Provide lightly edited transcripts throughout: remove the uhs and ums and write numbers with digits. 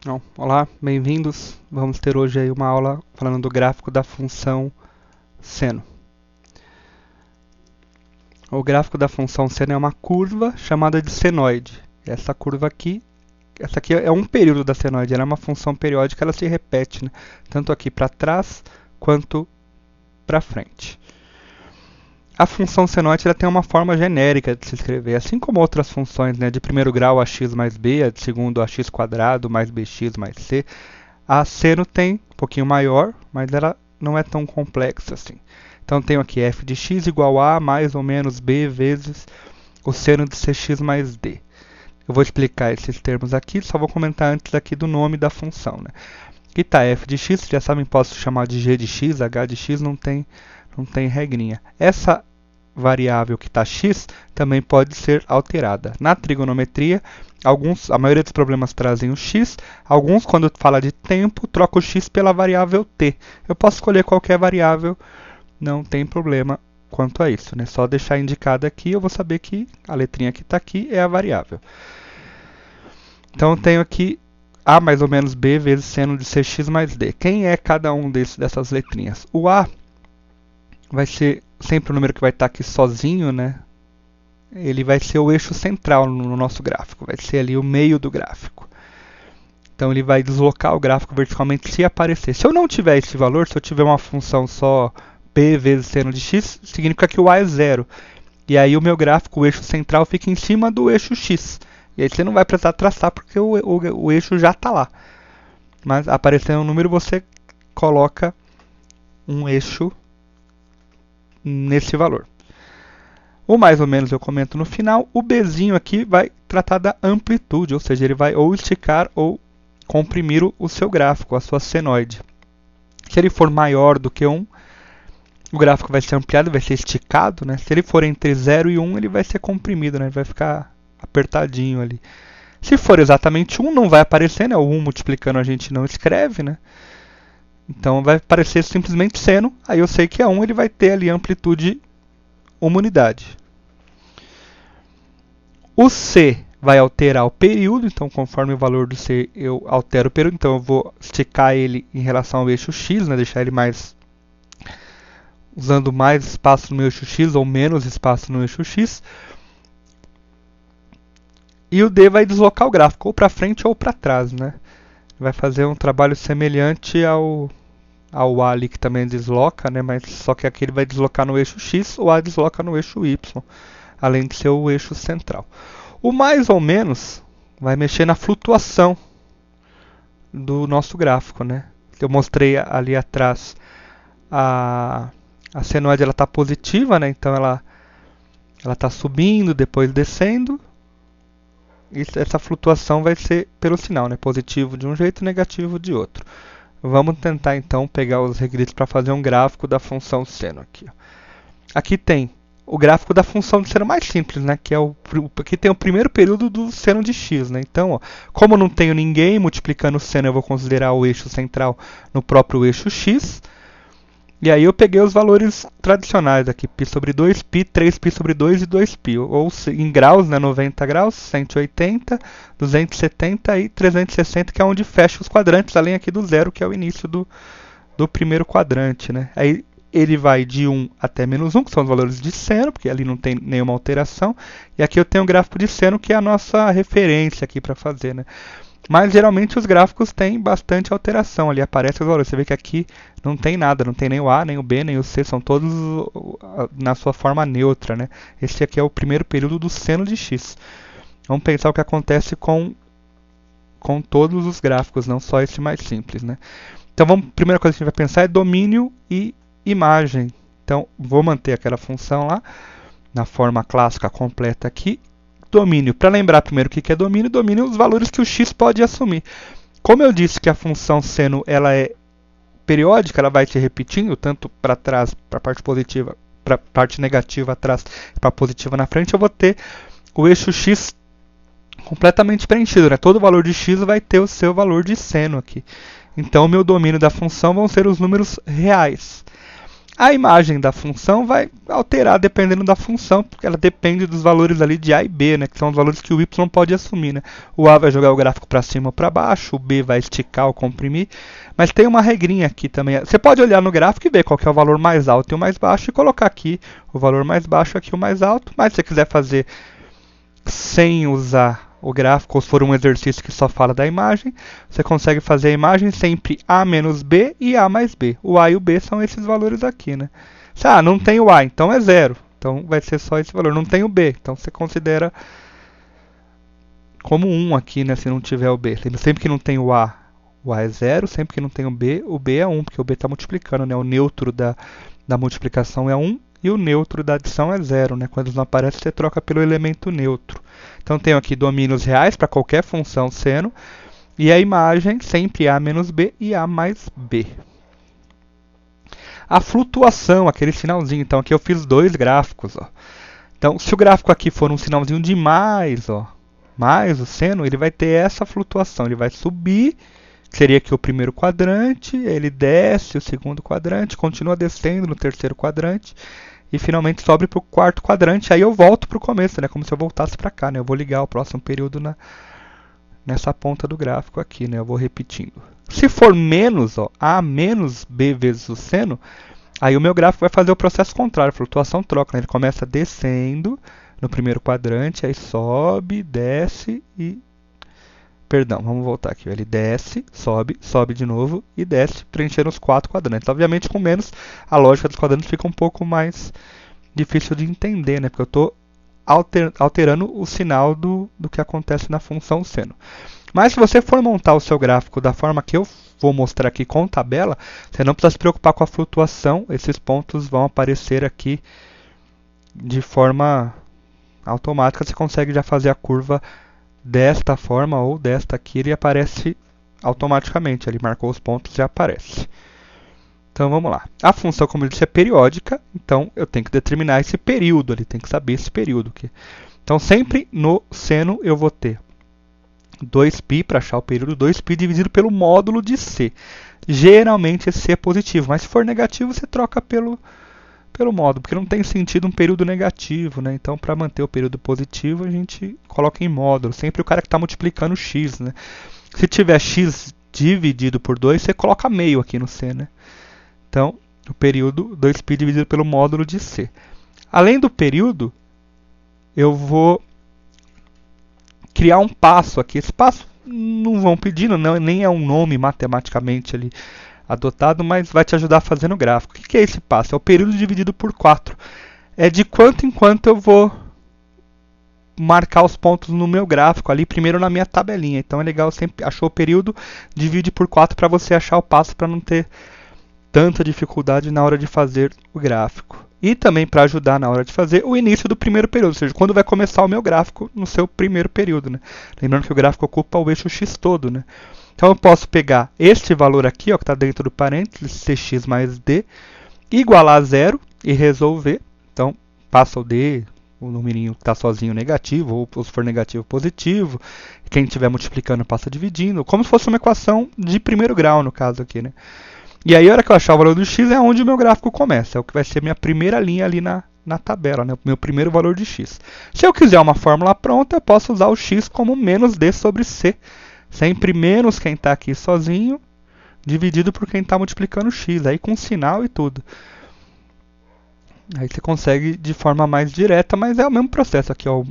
Bom, olá, bem-vindos. Vamos ter hoje aí uma aula falando do gráfico da função seno. O gráfico da função seno é uma curva chamada de senoide. Essa curva aqui, essa aqui é um período da senoide, ela é uma função periódica, ela se repete, né? Tanto aqui para trás quanto para frente. A função senoide ela tem uma forma genérica de se escrever, assim como outras funções, né, de primeiro grau ax mais b, a de segundo ax quadrado mais bx mais c. A seno tem um pouquinho maior, mas ela não é tão complexa assim. Então tenho aqui f de x igual a mais ou menos b vezes o seno de cx mais d. Eu vou explicar esses termos aqui, só vou comentar antes aqui do nome da função, né? Aqui está f de x, já sabem, posso chamar de g de x, h de x, não tem regrinha. Essa variável que está x também pode ser alterada. Na trigonometria, a maioria dos problemas trazem o x, alguns, quando fala de tempo, troca o x pela variável t. Eu posso escolher qualquer variável, não tem problema quanto a isso, né? Só deixar indicado aqui, eu vou saber que a letrinha que está aqui é a variável. Então eu tenho aqui a mais ou menos b vezes seno de cx mais d. Quem é cada um dessas letrinhas? O a vai ser sempre o número que vai estar aqui sozinho, né? Ele vai ser o eixo central no nosso gráfico, vai ser ali o meio do gráfico. Então ele vai deslocar o gráfico verticalmente se aparecer. Se eu não tiver esse valor, se eu tiver uma função só b vezes seno de x, significa que o a é zero. E aí o meu gráfico, o eixo central, fica em cima do eixo x. E aí você não vai precisar traçar porque o eixo já está lá. Mas aparecendo um número, você coloca um eixo nesse valor. O mais ou menos eu comento no final. O bzinho aqui vai tratar da amplitude, ou seja, ele vai ou esticar ou comprimir o seu gráfico, a sua senoide. Se ele for maior do que 1, o gráfico vai ser ampliado, vai ser esticado, né? Se ele for entre 0 e 1, ele vai ser comprimido, né? Ele vai ficar apertadinho ali. Se for exatamente 1, não vai aparecer, né? O 1 multiplicando a gente não escreve, né? Então vai aparecer simplesmente seno, aí eu sei que é 1, ele vai ter ali amplitude uma unidade. O C vai alterar o período, então conforme o valor do C eu altero o período, então eu vou esticar ele em relação ao eixo X, né, deixar ele mais usando mais espaço no eixo X ou menos espaço no eixo X. E o D vai deslocar o gráfico ou para frente ou para trás, né? Vai fazer um trabalho semelhante ao A ali que também desloca, né? Mas só que aqui ele vai deslocar no eixo X, o A desloca no eixo Y, além de ser o eixo central. O mais ou menos vai mexer na flutuação do nosso gráfico, né? Eu mostrei ali atrás a senoide ela está positiva, né? Então ela está subindo, depois descendo. E essa flutuação vai ser pelo sinal, né? Positivo de um jeito, negativo de outro. Vamos tentar então pegar os requisitos para fazer um gráfico da função seno aqui. Aqui tem o gráfico da função de seno mais simples, né? Que é aqui tem o primeiro período do seno de x, né? Então, ó, como não tenho ninguém multiplicando o seno, eu vou considerar o eixo central no próprio eixo x. E aí eu peguei os valores tradicionais aqui, π sobre 2, π, 3π sobre 2 e 2π. Ou em graus, né, 90 graus, 180, 270 e 360, que é onde fecha os quadrantes, além aqui do zero, que é o início do primeiro quadrante, né? Aí ele vai de 1 até menos 1, que são os valores de seno, porque ali não tem nenhuma alteração. E aqui eu tenho o gráfico de seno, que é a nossa referência aqui para fazer, né? Mas geralmente os gráficos têm bastante alteração. Ali aparece os valores. Você vê que aqui não tem nada, não tem nem o A, nem o B, nem o C, são todos na sua forma neutra, né? Esse aqui é o primeiro período do seno de x. Vamos pensar o que acontece com todos os gráficos, não só esse mais simples, né? Então, a primeira coisa que a gente vai pensar é domínio e imagem. Então, vou manter aquela função lá, na forma clássica completa aqui. Domínio. Para lembrar primeiro o que é domínio, domínio é os valores que o x pode assumir. Como eu disse que a função seno ela é periódica, ela vai se repetindo, tanto para trás, para a parte positiva, para a parte negativa atrás, para a positiva na frente, eu vou ter o eixo x completamente preenchido, né? Todo valor de x vai ter o seu valor de seno aqui. Então, o meu domínio da função vão ser os números reais. A imagem da função vai alterar dependendo da função, porque ela depende dos valores ali de A e B, né, que são os valores que o y pode assumir. Né? O A vai jogar o gráfico para cima ou para baixo, o B vai esticar ou comprimir, mas tem uma regrinha aqui também. Você pode olhar no gráfico e ver qual que é o valor mais alto e o mais baixo e colocar aqui o valor mais baixo, aqui o mais alto, mas se você quiser fazer sem usar o gráfico, ou se for um exercício que só fala da imagem, você consegue fazer a imagem sempre A menos B e A mais B. O A e o B são esses valores aqui, né? Se não tem o A, então é zero. Então vai ser só esse valor. Não tem o B, então você considera como 1 aqui, né? Se não tiver o B. Sempre que não tem o A é zero. Sempre que não tem o B é 1, porque o B está multiplicando, né? O neutro da multiplicação é 1. E o neutro da adição é zero, né? Quando não aparece, você troca pelo elemento neutro. Então, tenho aqui domínios reais para qualquer função seno. E a imagem sempre A menos B e A mais B. A flutuação, aquele sinalzinho. Então, aqui eu fiz dois gráficos. Ó. Então, se o gráfico aqui for um sinalzinho de mais, ó, mais o seno, ele vai ter essa flutuação. Ele vai subir, que seria aqui o primeiro quadrante, ele desce o segundo quadrante, continua descendo no terceiro quadrante, e finalmente sobe para o quarto quadrante. Aí eu volto para o começo, né? Como se eu voltasse para cá, né? Eu vou ligar o próximo período nessa ponta do gráfico aqui, né? Eu vou repetindo. Se for menos, ó, A menos B vezes o seno, aí o meu gráfico vai fazer o processo contrário, flutuação troca, né? Ele começa descendo no primeiro quadrante, aí sobe, desce e... Perdão, vamos voltar aqui. Ele desce, sobe de novo e desce, preenchendo os 4 quadrantes. Obviamente, com menos, a lógica dos quadrantes fica um pouco mais difícil de entender, né? Porque eu estou alterando o sinal do que acontece na função seno. Mas se você for montar o seu gráfico da forma que eu vou mostrar aqui com tabela, você não precisa se preocupar com a flutuação. Esses pontos vão aparecer aqui de forma automática. Você consegue já fazer a curva desta forma ou desta aqui, ele aparece automaticamente. Ele marcou os pontos e já aparece. Então vamos lá. A função, como eu disse, é periódica, então eu tenho que determinar esse período, ele tem que saber esse período aqui. Então sempre no seno eu vou ter 2π para achar o período, 2π dividido pelo módulo de c. Geralmente esse c é positivo, mas se for negativo você troca pelo módulo, porque não tem sentido um período negativo, né? Então, para manter o período positivo, a gente coloca em módulo. Sempre o cara que está multiplicando x, né? Se tiver x dividido por 2, você coloca meio aqui no c, né? Então, o período 2π dividido pelo módulo de c. Além do período, eu vou criar um passo aqui. Esse passo não vão pedindo, não, nem é um nome matematicamente ali adotado, mas vai te ajudar a fazer no gráfico. O que é esse passo? É o período dividido por 4. É de quanto em quanto eu vou marcar os pontos no meu gráfico ali, primeiro na minha tabelinha. Então é legal, sempre achou o período, divide por 4 para você achar o passo, para não ter tanta dificuldade na hora de fazer o gráfico. E também para ajudar na hora de fazer o início do primeiro período, ou seja, quando vai começar o meu gráfico no seu primeiro período. Né? Lembrando que o gráfico ocupa o eixo x todo, né? Então eu posso pegar este valor aqui, ó, que está dentro do parênteses, cx mais d, igualar a zero e resolver. Então passa o d, o numerinho que está sozinho negativo, ou se for negativo positivo. Quem estiver multiplicando passa dividindo, como se fosse uma equação de primeiro grau no caso aqui. Né? E aí a hora que eu achar o valor do x é onde o meu gráfico começa, é o que vai ser minha primeira linha ali na tabela, né? O meu primeiro valor de x. Se eu quiser uma fórmula pronta, eu posso usar o x como menos d sobre c. Sempre menos quem está aqui sozinho, dividido por quem está multiplicando x, aí com sinal e tudo. Aí você consegue de forma mais direta, mas é o mesmo processo aqui. Ó,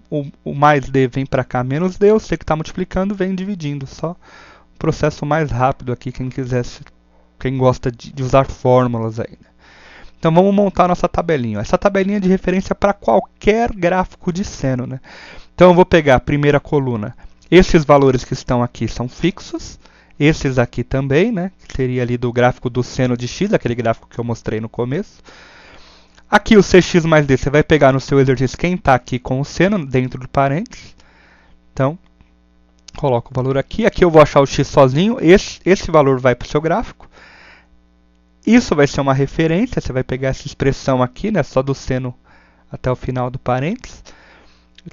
o mais d vem para cá, menos d, o c que está multiplicando vem dividindo. Só um processo mais rápido aqui, quem gosta de usar fórmulas aí. Né? Então vamos montar nossa tabelinha. Essa tabelinha é de referência para qualquer gráfico de seno. Né? Então eu vou pegar a primeira coluna. Esses valores que estão aqui são fixos, esses aqui também, né? Que seria ali do gráfico do seno de x, aquele gráfico que eu mostrei no começo. Aqui o cx mais d, você vai pegar no seu exercício quem está aqui com o seno dentro do parênteses. Então, coloco o valor aqui. Aqui eu vou achar o x sozinho, esse valor vai para o seu gráfico. Isso vai ser uma referência, você vai pegar essa expressão aqui, né? Só do seno até o final do parênteses.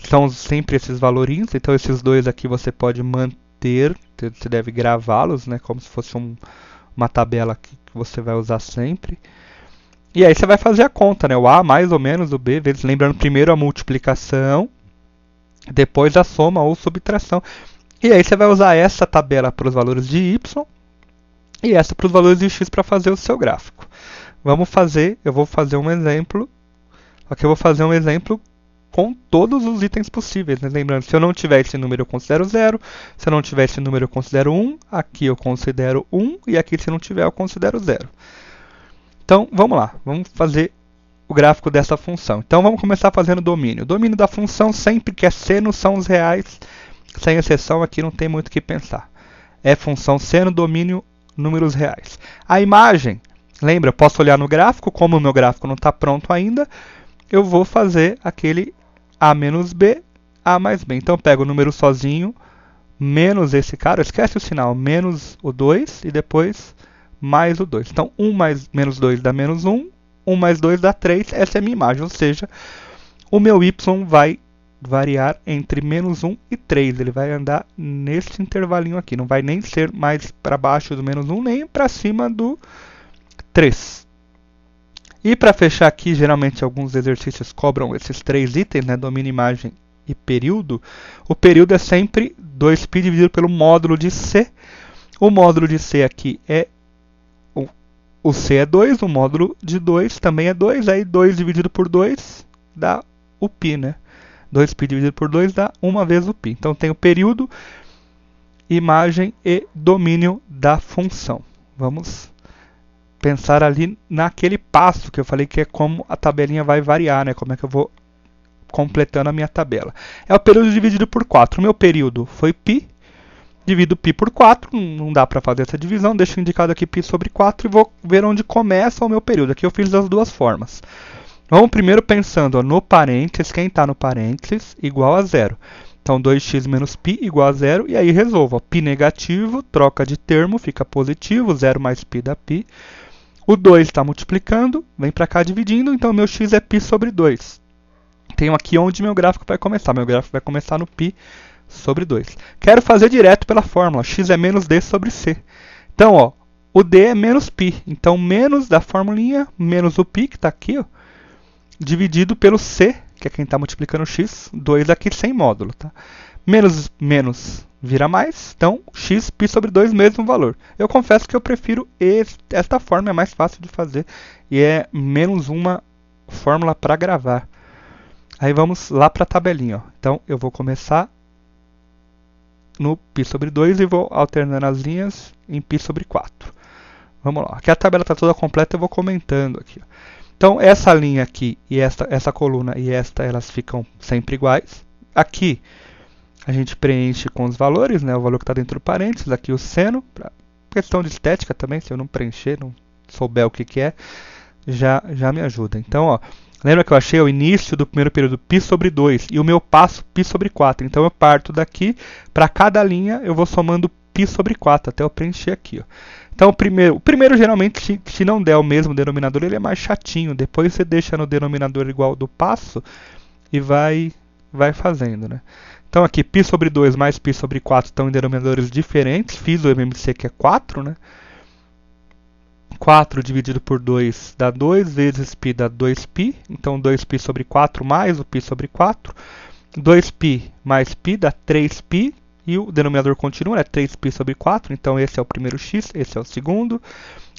São sempre esses valorinhos, então esses dois aqui você pode manter, você deve gravá-los, né, como se fosse uma tabela que você vai usar sempre. E aí você vai fazer a conta, né? O A mais ou menos o B, vezes, lembrando primeiro a multiplicação, depois a soma ou subtração. E aí você vai usar essa tabela para os valores de y e essa para os valores de x para fazer o seu gráfico. Vamos fazer, eu vou fazer um exemplo. Aqui eu vou fazer um exemplo com todos os itens possíveis, né? Lembrando, se eu não tiver esse número eu considero 0, se eu não tiver esse número eu considero 1, aqui eu considero 1 e aqui se não tiver eu considero 0. Então, vamos lá, vamos fazer o gráfico dessa função. Então, vamos começar fazendo o domínio. O domínio da função sempre que é seno são os reais, sem exceção, aqui não tem muito o que pensar. É função seno, domínio, números reais. A imagem, lembra, eu posso olhar no gráfico, como o meu gráfico não está pronto ainda, eu vou fazer aquele A menos B, A mais B. Então, eu pego o número sozinho, menos esse cara, esquece o sinal, menos o 2 e depois mais o 2. Então, 1 mais menos 2 dá menos 1, 1 mais 2 dá 3, essa é a minha imagem, ou seja, o meu y vai variar entre menos 1 e 3, ele vai andar nesse intervalinho aqui, não vai nem ser mais para baixo do menos 1, nem para cima do 3. E para fechar aqui, geralmente alguns exercícios cobram esses 3 itens, né, domínio, imagem e período. O período é sempre 2π dividido pelo módulo de C. O módulo de C aqui é o C é 2, o módulo de 2 também é 2, aí 2 dividido por 2 dá o π, né? 2π dividido por 2 dá 1 vez o π. Então tem o período, imagem e domínio da função. Vamos pensar ali naquele passo que eu falei que é como a tabelinha vai variar, né? Como é que eu vou completando a minha tabela. É o período dividido por 4. O meu período foi π. Divido π por 4, não dá para fazer essa divisão, deixo indicado aqui π sobre 4 e vou ver onde começa o meu período. Aqui eu fiz das duas formas. Vamos primeiro pensando no parênteses, quem está no parênteses, igual a 0. Então 2x menos π igual a 0, e aí resolvo. Π negativo, troca de termo, fica positivo, 0 mais π dá π. O 2 está multiplicando, vem para cá dividindo, então meu x é π sobre 2. Tenho aqui onde meu gráfico vai começar. Meu gráfico vai começar no π sobre 2. Quero fazer direto pela fórmula, x é menos d sobre c. Então, ó, o d é menos π. Então, menos da formulinha, menos o π, que está aqui, ó, dividido pelo c, que é quem está multiplicando o x, 2 aqui sem módulo. Tá? Menos, menos vira mais, então x, π sobre 2, mesmo valor. Eu confesso que eu prefiro esta forma, é mais fácil de fazer, e é menos uma fórmula para gravar. Aí vamos lá para a tabelinha. Ó. Então, eu vou começar no π sobre 2 e vou alternando as linhas em π sobre 4. Vamos lá. Aqui a tabela está toda completa, eu vou comentando aqui. Ó. Então, essa linha aqui e essa coluna e esta, elas ficam sempre iguais. Aqui, a gente preenche com os valores, né? O valor que está dentro do parênteses. Aqui o seno, para questão de estética também, se eu não preencher, não souber o que é, já me ajuda. Então, ó, lembra que eu achei o início do primeiro período π sobre 2 e o meu passo π sobre 4. Então eu parto daqui, para cada linha eu vou somando π sobre 4 até eu preencher aqui. Ó. Então o primeiro geralmente, se não der o mesmo denominador, ele é mais chatinho. Depois você deixa no denominador igual ao do passo e vai fazendo. Né? Então aqui π sobre 2 mais π sobre 4 estão em denominadores diferentes. Fiz o MMC que é 4, né? 4 dividido por 2 dá 2, vezes π dá 2π, então 2π sobre 4 mais o π sobre 4, 2π mais π dá 3π, e o denominador continua, né? 3π sobre 4, então esse é o primeiro x, esse é o segundo.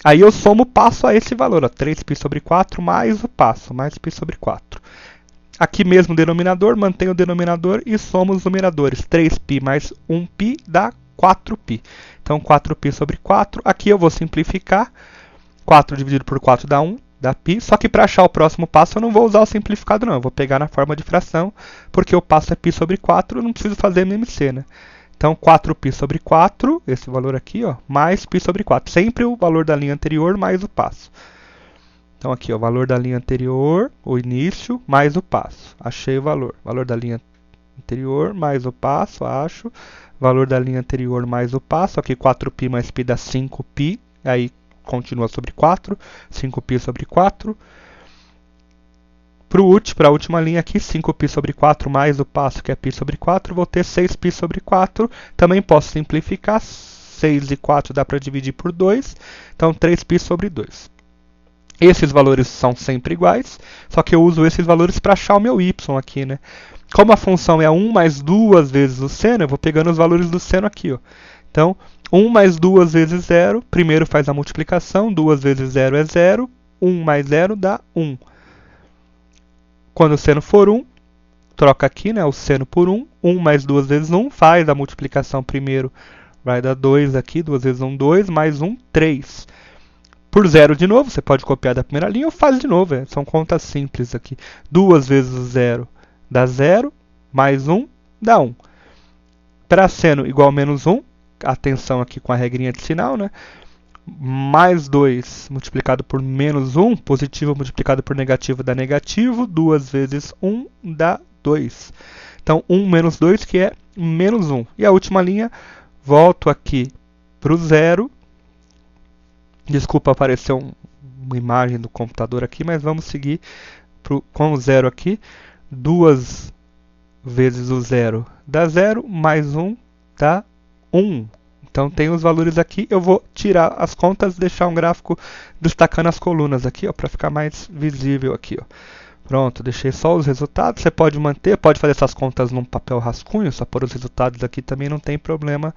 Aí eu somo o passo a esse valor, ó, 3π sobre 4 mais o passo, mais π sobre 4. Aqui mesmo o denominador, mantém o denominador e somo os numeradores. 3π mais 1π dá 4π. Então 4π sobre 4, aqui eu vou simplificar. 4 dividido por 4 dá 1, dá π. Só que para achar o próximo passo eu não vou usar o simplificado não. Eu vou pegar na forma de fração, porque o passo é π sobre 4, eu não preciso fazer MMC, né? Então 4π sobre 4, esse valor aqui, ó, mais π sobre 4. Sempre o valor da linha anterior mais o passo. Então aqui, ó, o valor da linha anterior, o início, mais o passo. Achei o valor. Valor da linha anterior mais o passo, acho. Valor da linha anterior mais o passo. Aqui 4π mais π dá 5π. Aí continua sobre 4. 5π sobre 4. Para a última linha aqui, 5π sobre 4 mais o passo, que é π sobre 4. Vou ter 6π sobre 4. Também posso simplificar. 6 e 4 dá para dividir por 2. Então 3π sobre 2. Esses valores são sempre iguais, só que eu uso esses valores para achar o meu y aqui, né? Como a função é 1 mais 2 vezes o seno, eu vou pegando os valores do seno aqui, ó. Então, 1 mais 2 vezes 0, primeiro faz a multiplicação, 2 vezes 0 é 0, 1 mais 0 dá 1. Quando o seno for 1, troca aqui, né, o seno por 1, 1 mais 2 vezes 1, faz a multiplicação primeiro, vai dar 2 aqui, 2 vezes 1, 2, mais 1, 3. Por 0 de novo, você pode copiar da primeira linha ou faz de novo, são contas simples aqui. 2 vezes o 0 dá 0, mais 1 dá 1. Para seno igual a menos 1, atenção aqui com a regrinha de sinal, né? Mais 2 multiplicado por menos 1, positivo multiplicado por negativo dá negativo, 2 vezes 1 dá 2. Então, 1 menos 2, que é menos 1. E a última linha, volto aqui para o 0. Desculpa, apareceu uma imagem do computador aqui, mas vamos seguir com o 0 aqui. 2 vezes o 0 dá 0, mais 1 dá 1. Então tem os valores aqui, eu vou tirar as contas, deixar um gráfico destacando as colunas aqui, para ficar mais visível aqui, ó. Pronto, deixei só os resultados, você pode manter, pode fazer essas contas num papel rascunho, só pôr os resultados aqui também não tem problema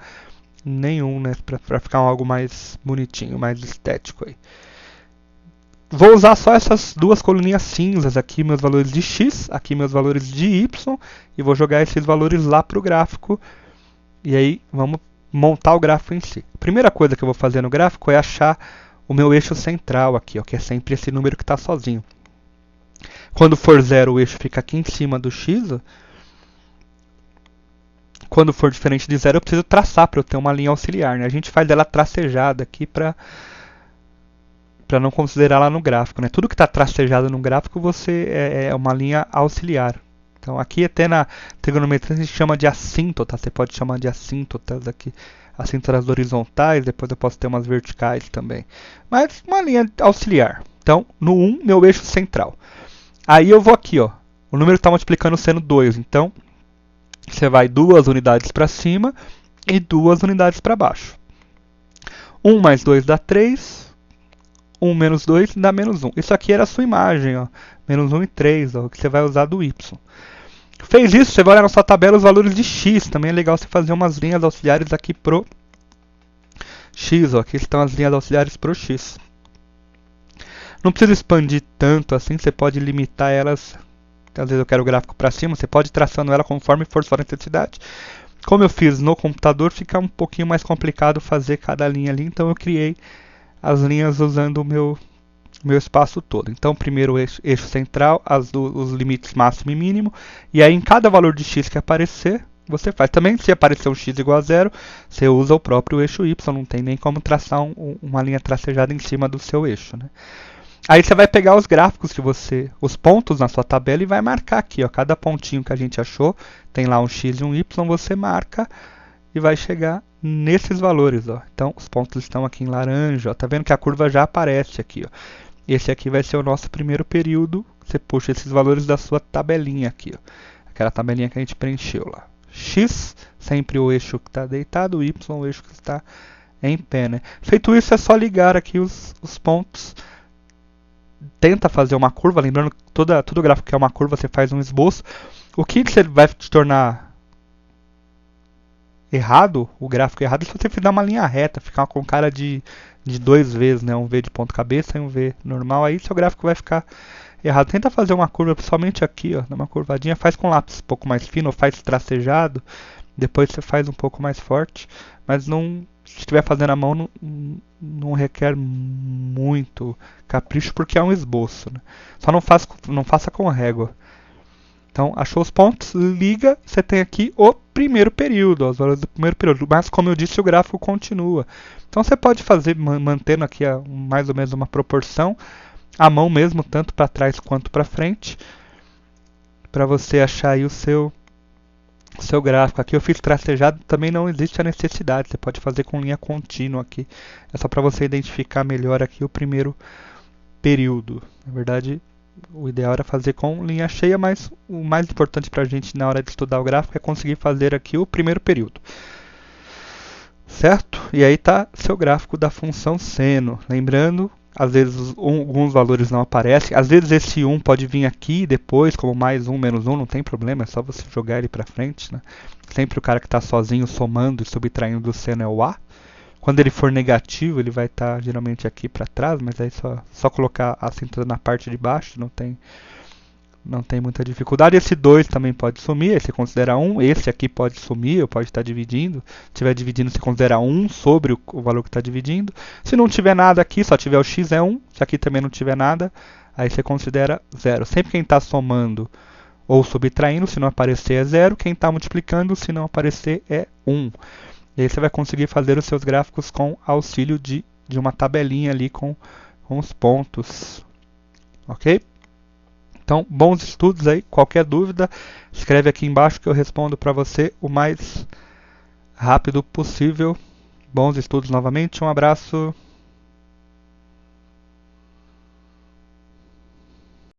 nenhum, né, para ficar algo mais bonitinho, mais estético aí. Vou usar só essas duas coluninhas cinzas aqui, meus valores de x, aqui meus valores de y, e vou jogar esses valores lá para o gráfico, e aí vamos montar o gráfico em si. A primeira coisa que eu vou fazer no gráfico é achar o meu eixo central aqui, ó, que é sempre esse número que está sozinho. Quando for 0, o eixo fica aqui em cima do x, ó. Quando for diferente de 0, eu preciso traçar para eu ter uma linha auxiliar, né? A gente faz ela tracejada aqui para não considerar lá no gráfico, né? Tudo que está tracejado no gráfico é uma linha auxiliar. Então aqui até na trigonometria a gente chama de assíntota, você pode chamar de assíntotas aqui, assíntotas horizontais, depois eu posso ter umas verticais também. Mas uma linha auxiliar. Então no 1, meu eixo central. Aí eu vou aqui, ó, o número está multiplicando sendo 2, então você vai 2 unidades para cima e 2 unidades para baixo. 1 mais 2 dá 3, 1 menos 2 dá menos 1. Isso aqui era a sua imagem, ó, menos 1 e 3, ó, que você vai usar do y. Fez isso, você vai olhar na sua tabela os valores de x. Também é legal você fazer umas linhas auxiliares aqui pro x. Ó. Aqui estão as linhas auxiliares pro x. Não precisa expandir tanto assim, você pode limitar elas. Às vezes eu quero o gráfico para cima, você pode ir traçando ela conforme for sua necessidade. Como eu fiz no computador, fica um pouquinho mais complicado fazer cada linha ali, então eu criei as linhas usando o meu espaço todo. Então, primeiro o eixo central, os limites máximo e mínimo, e aí em cada valor de x que aparecer, você faz. Também, se aparecer um x igual a 0, você usa o próprio eixo y, não tem nem como traçar uma linha tracejada em cima do seu eixo, né? Aí você vai pegar os gráficos que os pontos na sua tabela e vai marcar aqui, ó, cada pontinho que a gente achou, tem lá um x e um y, você marca e vai chegar nesses valores, ó. Então, os pontos estão aqui em laranja, ó. Tá vendo que a curva já aparece aqui, ó. Esse aqui vai ser o nosso primeiro período. Você puxa esses valores da sua tabelinha aqui, ó. Aquela tabelinha que a gente preencheu lá. X, sempre o eixo que está deitado, y, o eixo que está em pé, né? Feito isso, é só ligar aqui os pontos. Tenta fazer uma curva, lembrando que todo gráfico que é uma curva, você faz um esboço. O que você vai te tornar errado, o gráfico errado, é se você fizer uma linha reta, ficar com cara de 2 Vs, né? Um V de ponta cabeça e um V normal, aí seu gráfico vai ficar errado. Tenta fazer uma curva, principalmente aqui, ó, uma curvadinha, faz com lápis um pouco mais fino, ou faz tracejado, depois você faz um pouco mais forte, mas não, se estiver fazendo à mão, não requer muito capricho, porque é um esboço, né? Só não faça com régua. Então, achou os pontos, liga, você tem aqui o primeiro período, ó, os valores do primeiro período. Mas, como eu disse, o gráfico continua. Então, você pode fazer, mantendo aqui mais ou menos uma proporção, à mão mesmo, tanto para trás quanto para frente, para você achar aí o seu gráfico. Aqui eu fiz tracejado, também não existe a necessidade, você pode fazer com linha contínua aqui. É só para você identificar melhor aqui o primeiro período. Na verdade, o ideal era fazer com linha cheia, mas o mais importante para a gente na hora de estudar o gráfico é conseguir fazer aqui o primeiro período. Certo? E aí está seu gráfico da função seno. Lembrando, às vezes alguns valores não aparecem, às vezes esse 1 pode vir aqui depois como mais 1, menos 1, não tem problema, é só você jogar ele para frente, né? Sempre o cara que está sozinho somando e subtraindo do seno é o A. Quando ele for negativo, ele vai estar geralmente aqui para trás, mas aí só colocar a cintura na parte de baixo, não tem muita dificuldade. Esse 2 também pode sumir, aí você considera 1. Esse aqui pode sumir, ou pode estar dividindo. Se estiver dividindo, você considera 1 sobre o valor que está dividindo. Se não tiver nada aqui, só tiver o x é 1. Se aqui também não tiver nada, aí você considera 0. Sempre quem está somando ou subtraindo, se não aparecer é 0. Quem está multiplicando, se não aparecer é 1. E aí você vai conseguir fazer os seus gráficos com auxílio de uma tabelinha ali com os pontos. Ok? Então, bons estudos aí. Qualquer dúvida, escreve aqui embaixo que eu respondo para você o mais rápido possível. Bons estudos novamente. Um abraço.